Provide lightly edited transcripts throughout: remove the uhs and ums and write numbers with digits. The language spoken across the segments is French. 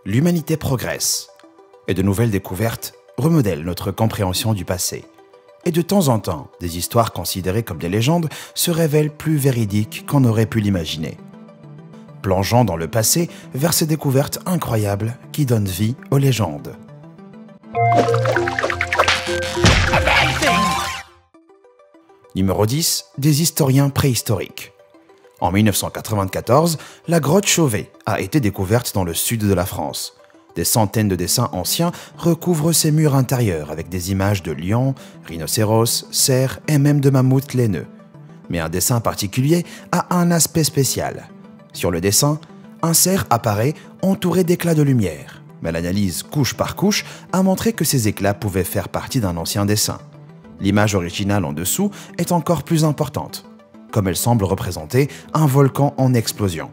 l'humanité progresse et de nouvelles découvertes remodèlent notre compréhension du passé. Et de temps en temps, des histoires considérées comme des légendes se révèlent plus véridiques qu'on aurait pu l'imaginer. Plongeons dans le passé vers ces découvertes incroyables qui donnent vie aux légendes. Numéro 10. Des historiens préhistoriques. En 1994, la grotte Chauvet a été découverte dans le sud de la France. Des centaines de dessins anciens recouvrent ses murs intérieurs avec des images de lions, rhinocéros, cerfs et même de mammouths laineux. Mais un dessin particulier a un aspect spécial. Sur le dessin, un cerf apparaît entouré d'éclats de lumière. Mais l'analyse couche par couche a montré que ces éclats pouvaient faire partie d'un ancien dessin. L'image originale en dessous est encore plus importante, comme elle semble représenter un volcan en explosion.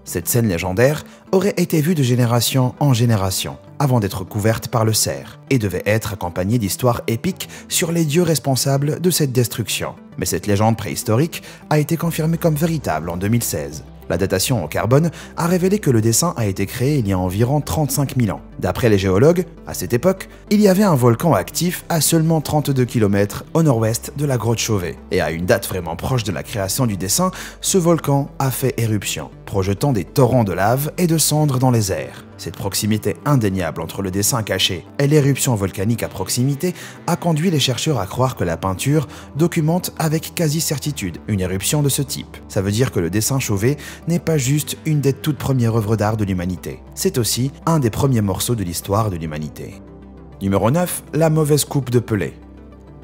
Cette scène légendaire aurait été vue de génération en génération avant d'être couverte par le cerf et devait être accompagnée d'histoires épiques sur les dieux responsables de cette destruction. Mais cette légende préhistorique a été confirmée comme véritable en 2016. La datation au carbone a révélé que le dessin a été créé il y a environ 35 000 ans. D'après les géologues, à cette époque, il y avait un volcan actif à seulement 32 km au nord-ouest de la grotte Chauvet. Et à une date vraiment proche de la création du dessin, ce volcan a fait éruption, projetant des torrents de lave et de cendres dans les airs. Cette proximité indéniable entre le dessin caché et l'éruption volcanique à proximité a conduit les chercheurs à croire que la peinture documente avec quasi-certitude une éruption de ce type. Ça veut dire que le dessin Chauvet n'est pas juste une des toutes premières œuvres d'art de l'humanité. C'est aussi un des premiers morceaux de l'histoire de l'humanité. Numéro 9. La mauvaise coupe de Pelé.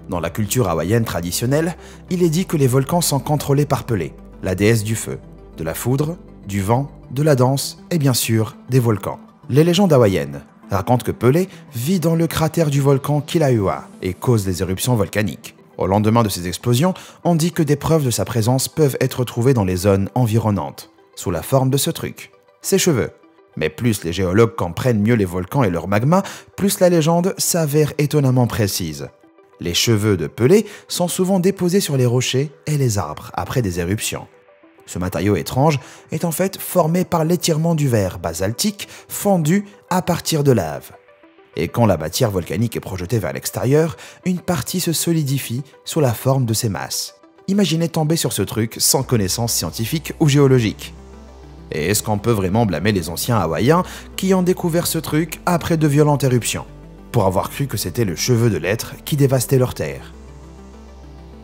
Dans la culture hawaïenne traditionnelle, il est dit que les volcans sont contrôlés par Pelé, la déesse du feu, de la foudre, du vent, de la danse et bien sûr des volcans. Les légendes hawaïennes racontent que Pelé vit dans le cratère du volcan Kilauea et cause des éruptions volcaniques. Au lendemain de ces explosions, on dit que des preuves de sa présence peuvent être trouvées dans les zones environnantes, sous la forme de ce truc, ses cheveux. Mais plus les géologues comprennent mieux les volcans et leur magma, plus la légende s'avère étonnamment précise. Les cheveux de Pelé sont souvent déposés sur les rochers et les arbres après des éruptions. Ce matériau étrange est en fait formé par l'étirement du verre basaltique fondu à partir de lave. Et quand la matière volcanique est projetée vers l'extérieur, une partie se solidifie sous la forme de ces masses. Imaginez tomber sur ce truc sans connaissance scientifique ou géologique. Et est-ce qu'on peut vraiment blâmer les anciens Hawaïens qui ont découvert ce truc après de violentes éruptions, pour avoir cru que c'était le cheveu de l'être qui dévastait leur terre?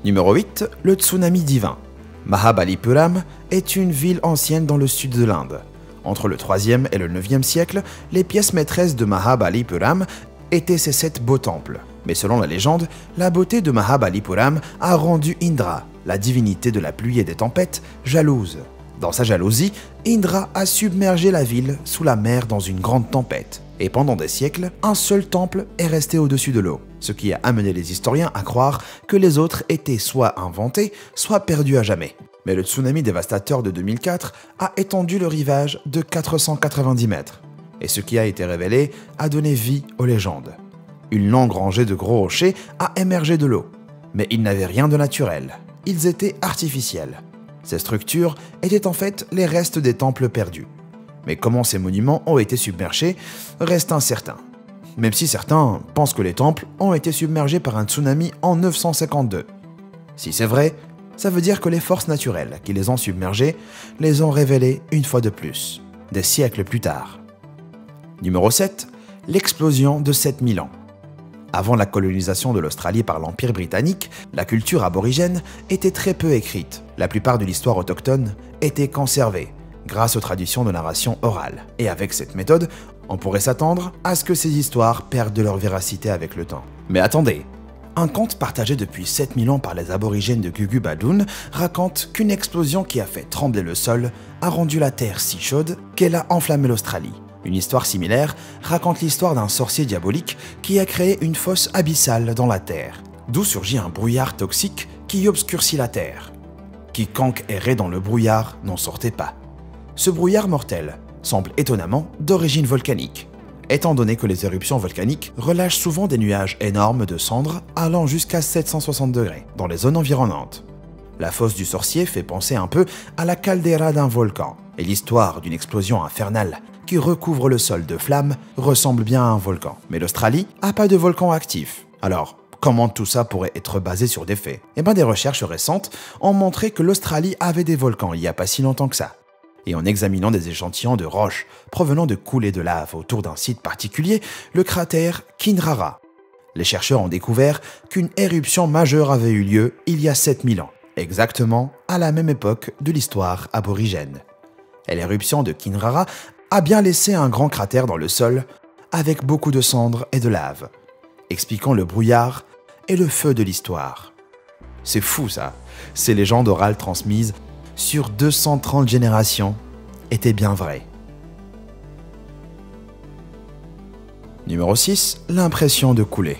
Numéro 8. Le tsunami divin. Mahabalipuram est une ville ancienne dans le sud de l'Inde. Entre le 3e et le 9e siècle, les pièces maîtresses de Mahabalipuram étaient ces 7 beaux temples. Mais selon la légende, la beauté de Mahabalipuram a rendu Indra, la divinité de la pluie et des tempêtes, jalouse. Dans sa jalousie, Indra a submergé la ville sous la mer dans une grande tempête. Et pendant des siècles, un seul temple est resté au-dessus de l'eau, ce qui a amené les historiens à croire que les autres étaient soit inventés, soit perdus à jamais. Mais le tsunami dévastateur de 2004 a étendu le rivage de 490 mètres. Et ce qui a été révélé a donné vie aux légendes. Une longue rangée de gros rochers a émergé de l'eau. Mais ils n'avaient rien de naturel. Ils étaient artificiels. Ces structures étaient en fait les restes des temples perdus. Mais comment ces monuments ont été submergés reste incertain. Même si certains pensent que les temples ont été submergés par un tsunami en 952. Si c'est vrai, ça veut dire que les forces naturelles qui les ont submergés les ont révélés une fois de plus, des siècles plus tard. Numéro 7. L'explosion de 7000 ans. Avant la colonisation de l'Australie par l'Empire britannique, la culture aborigène était très peu écrite. La plupart de l'histoire autochtone était conservée grâce aux traditions de narration orale. Et avec cette méthode, on pourrait s'attendre à ce que ces histoires perdent de leur véracité avec le temps. Mais attendez, un conte partagé depuis 7000 ans par les aborigènes de Gugu-Badoun raconte qu'une explosion qui a fait trembler le sol a rendu la terre si chaude qu'elle a enflammé l'Australie. Une histoire similaire raconte l'histoire d'un sorcier diabolique qui a créé une fosse abyssale dans la terre, d'où surgit un brouillard toxique qui obscurcit la terre. Quiconque errait dans le brouillard n'en sortait pas. Ce brouillard mortel semble étonnamment d'origine volcanique, étant donné que les éruptions volcaniques relâchent souvent des nuages énormes de cendres allant jusqu'à 760 degrés dans les zones environnantes. La fosse du sorcier fait penser un peu à la caldeira d'un volcan, et l'histoire d'une explosion infernale qui recouvre le sol de flammes ressemble bien à un volcan. Mais l'Australie n'a pas de volcan actif. Alors, comment tout ça pourrait être basé sur des faits? Eh bien, des recherches récentes ont montré que l'Australie avait des volcans il n'y a pas si longtemps que ça. Et en examinant des échantillons de roches provenant de coulées de lave autour d'un site particulier, le cratère Kinrara, les chercheurs ont découvert qu'une éruption majeure avait eu lieu il y a 7000 ans, exactement à la même époque de l'histoire aborigène. Et l'éruption de Kinrara a bien laissé un grand cratère dans le sol avec beaucoup de cendres et de lave, expliquant le brouillard et le feu de l'histoire. C'est fou ça, ces légendes orales transmises sur 230 générations étaient bien vraies. Numéro 6. L'impression de couler.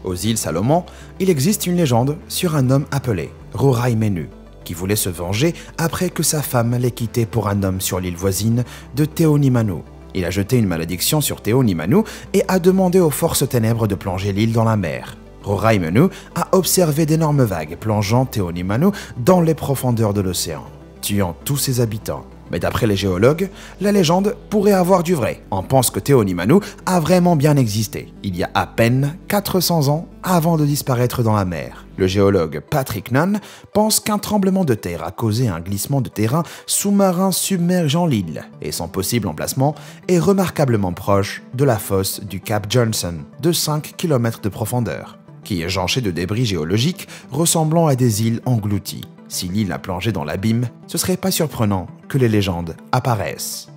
Aux îles Salomon, il existe une légende sur un homme appelé Rorai Menu, qui voulait se venger après que sa femme l'ait quitté pour un homme sur l'île voisine de Teonimanu. Il a jeté une malédiction sur Teonimanu et a demandé aux forces ténèbres de plonger l'île dans la mer. Rorai Menu a observé d'énormes vagues plongeant Teonimanu dans les profondeurs de l'océan, tuant tous ses habitants. Mais d'après les géologues, la légende pourrait avoir du vrai. On pense que Teonimanu a vraiment bien existé, il y a à peine 400 ans avant de disparaître dans la mer. Le géologue Patrick Nunn pense qu'un tremblement de terre a causé un glissement de terrain sous-marin submergeant l'île, et son possible emplacement est remarquablement proche de la fosse du Cap Johnson, de 5 km de profondeur, qui est jonchée de débris géologiques ressemblant à des îles englouties. Si l'île a plongé dans l'abîme, ce serait pas surprenant que les légendes apparaissent.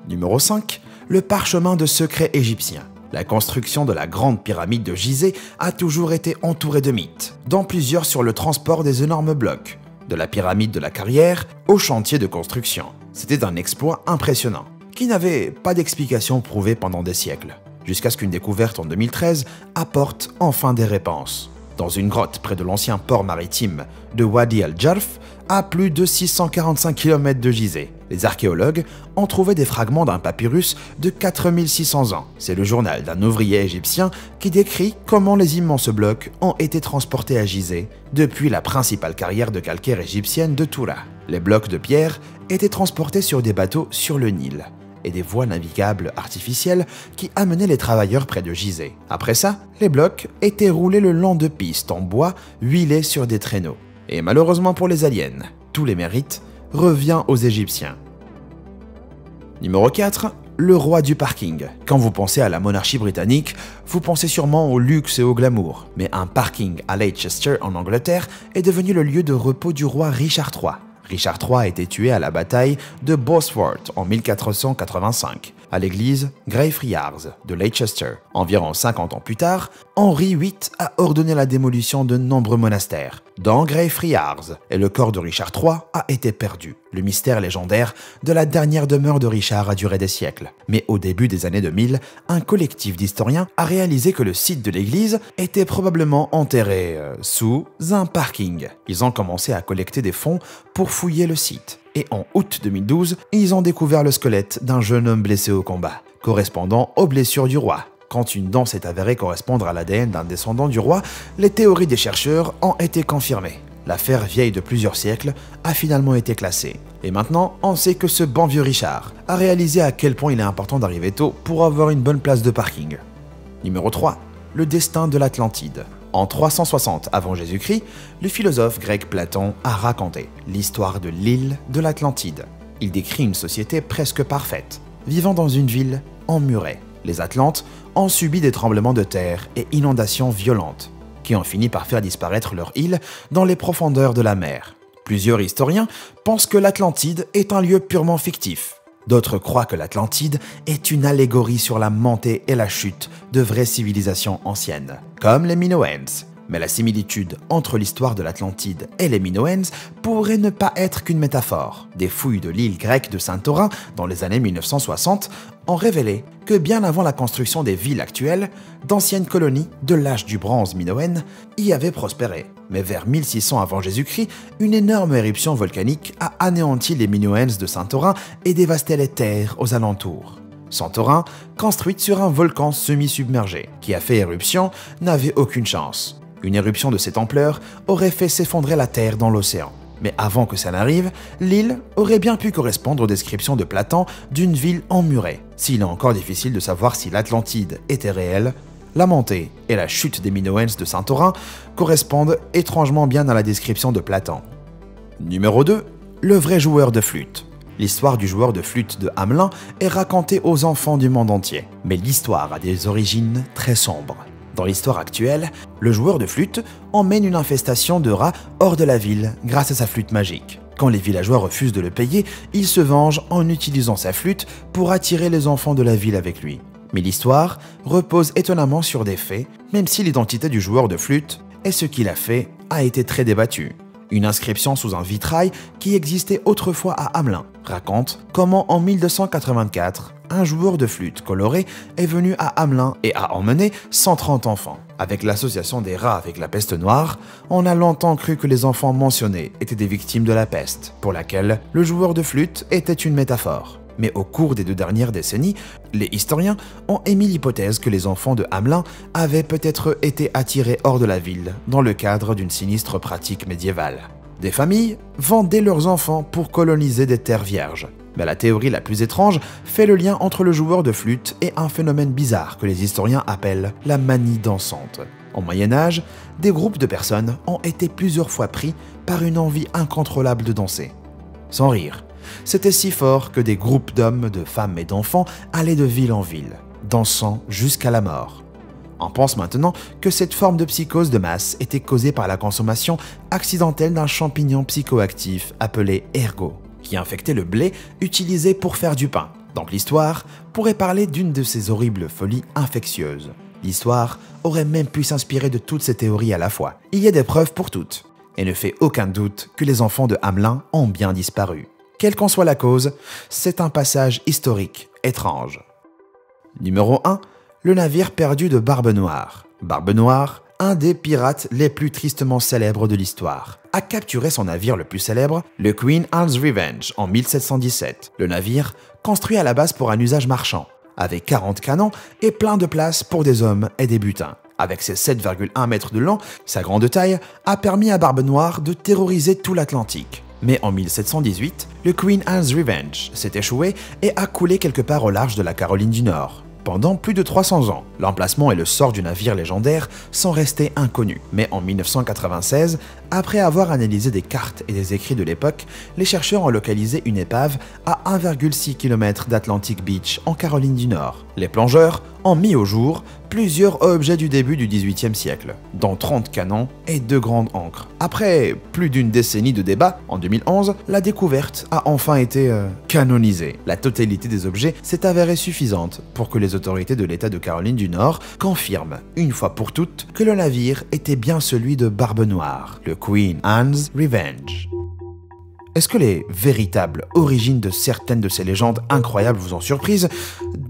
Numéro 5. Le parchemin de secret égyptien. La construction de la grande pyramide de Gizeh a toujours été entourée de mythes, dont plusieurs sur le transport des énormes blocs, de la pyramide de la Carrière au chantier de construction. C'était un exploit impressionnant, qui n'avait pas d'explication prouvée pendant des siècles, jusqu'à ce qu'une découverte en 2013 apporte enfin des réponses. Dans une grotte près de l'ancien port maritime de Wadi al-Jarf, à plus de 645 km de Gizeh, les archéologues ont trouvé des fragments d'un papyrus de 4600 ans. C'est le journal d'un ouvrier égyptien qui décrit comment les immenses blocs ont été transportés à Gizeh depuis la principale carrière de calcaire égyptienne de Toura. Les blocs de pierre étaient transportés sur des bateaux sur le Nil et des voies navigables artificielles qui amenaient les travailleurs près de Gizeh. Après ça, les blocs étaient roulés le long de pistes en bois huilées sur des traîneaux. Et malheureusement pour les aliens, tous les mérites revient aux Égyptiens. Numéro 4. Le roi du parking. Quand vous pensez à la monarchie britannique, vous pensez sûrement au luxe et au glamour. Mais un parking à Leicester en Angleterre est devenu le lieu de repos du roi Richard III. Richard III a été tué à la bataille de Bosworth en 1485, à l'église Greyfriars de Leicester. Environ 50 ans plus tard, Henri VIII a ordonné la démolition de nombreux monastères, dont Greyfriars, et le corps de Richard III a été perdu. Le mystère légendaire de la dernière demeure de Richard a duré des siècles. Mais au début des années 2000, un collectif d'historiens a réalisé que le site de l'église était probablement enterré sous un parking. Ils ont commencé à collecter des fonds pour fouiller le site. Et en août 2012, ils ont découvert le squelette d'un jeune homme blessé au combat, correspondant aux blessures du roi. Quand une dent s'est avérée correspondre à l'ADN d'un descendant du roi, les théories des chercheurs ont été confirmées. L'affaire vieille de plusieurs siècles a finalement été classée. Et maintenant, on sait que ce bon vieux Richard a réalisé à quel point il est important d'arriver tôt pour avoir une bonne place de parking. Numéro 3. Le destin de l'Atlantide. En 360 avant Jésus-Christ, le philosophe grec Platon a raconté l'histoire de l'île de l'Atlantide. Il décrit une société presque parfaite, vivant dans une ville emmurée. Les Atlantes ont subi des tremblements de terre et inondations violentes, qui ont fini par faire disparaître leur île dans les profondeurs de la mer. Plusieurs historiens pensent que l'Atlantide est un lieu purement fictif. D'autres croient que l'Atlantide est une allégorie sur la montée et la chute de vraies civilisations anciennes, comme les Minoens. Mais la similitude entre l'histoire de l'Atlantide et les Minoens pourrait ne pas être qu'une métaphore. Des fouilles de l'île grecque de Saint-Orin dans les années 1960 ont révélé que bien avant la construction des villes actuelles, d'anciennes colonies de l'âge du bronze minoenne y avaient prospéré. Mais vers 1600 avant Jésus-Christ, une énorme éruption volcanique a anéanti les Minoens de Saint-Orin et dévasté les terres aux alentours. Santorin, construite sur un volcan semi-submergé, qui a fait éruption, n'avait aucune chance. Une éruption de cette ampleur aurait fait s'effondrer la Terre dans l'océan. Mais avant que ça n'arrive, l'île aurait bien pu correspondre aux descriptions de Platon d'une ville emmurée. S'il est encore difficile de savoir si l'Atlantide était réelle, la montée et la chute des Minoens de Santorin correspondent étrangement bien à la description de Platon. Numéro 2. Le vrai joueur de flûte. L'histoire du joueur de flûte de Hamelin est racontée aux enfants du monde entier. Mais l'histoire a des origines très sombres. Dans l'histoire actuelle, le joueur de flûte emmène une infestation de rats hors de la ville grâce à sa flûte magique. Quand les villageois refusent de le payer, il se venge en utilisant sa flûte pour attirer les enfants de la ville avec lui. Mais l'histoire repose étonnamment sur des faits, même si l'identité du joueur de flûte et ce qu'il a fait a été très débattue. Une inscription sous un vitrail qui existait autrefois à Hamelin raconte comment en 1284, un joueur de flûte colorée est venu à Hamelin et a emmené 130 enfants. Avec l'association des rats avec la peste noire, on a longtemps cru que les enfants mentionnés étaient des victimes de la peste, pour laquelle le joueur de flûte était une métaphore. Mais au cours des 2 dernières décennies, les historiens ont émis l'hypothèse que les enfants de Hamelin avaient peut-être été attirés hors de la ville dans le cadre d'une sinistre pratique médiévale. Des familles vendaient leurs enfants pour coloniser des terres vierges. Mais la théorie la plus étrange fait le lien entre le joueur de flûte et un phénomène bizarre que les historiens appellent la manie dansante. Au Moyen-Âge, des groupes de personnes ont été plusieurs fois pris par une envie incontrôlable de danser. Sans rire. C'était si fort que des groupes d'hommes, de femmes et d'enfants allaient de ville en ville, dansant jusqu'à la mort. On pense maintenant que cette forme de psychose de masse était causée par la consommation accidentelle d'un champignon psychoactif appelé ergot, qui infectait le blé utilisé pour faire du pain. Donc l'histoire pourrait parler d'une de ces horribles folies infectieuses. L'histoire aurait même pu s'inspirer de toutes ces théories à la fois. Il y a des preuves pour toutes, et ne fait aucun doute que les enfants de Hamelin ont bien disparu. Quelle qu'en soit la cause, c'est un passage historique étrange. Numéro 1. Le navire perdu de Barbe Noire. Barbe Noire, un des pirates les plus tristement célèbres de l'histoire, a capturé son navire le plus célèbre, le Queen Anne's Revenge, en 1717. Le navire, construit à la base pour un usage marchand, avait 40 canons et plein de place pour des hommes et des butins. Avec ses 7,1 mètres de long, sa grande taille a permis à Barbe Noire de terroriser tout l'Atlantique. Mais en 1718, le Queen Anne's Revenge s'est échoué et a coulé quelque part au large de la Caroline du Nord. Pendant plus de 300 ans, l'emplacement et le sort du navire légendaire sont restés inconnus. Mais en 1996, après avoir analysé des cartes et des écrits de l'époque, les chercheurs ont localisé une épave à 1,6 km d'Atlantic Beach en Caroline du Nord. Les plongeurs ont mis au jour plusieurs objets du début du XVIIIe siècle, dont 30 canons et 2 grandes ancres. Après plus d'une décennie de débats, en 2011, la découverte a enfin été canonisée. La totalité des objets s'est avérée suffisante pour que les autorités de l'État de Caroline du Nord confirment, une fois pour toutes, que le navire était bien celui de Barbe Noire, le Queen Anne's Revenge. Est-ce que les véritables origines de certaines de ces légendes incroyables vous ont surprise?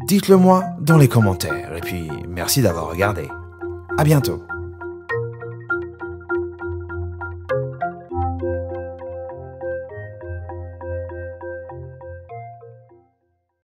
Dites-le moi dans les commentaires. Et puis, merci d'avoir regardé. À bientôt.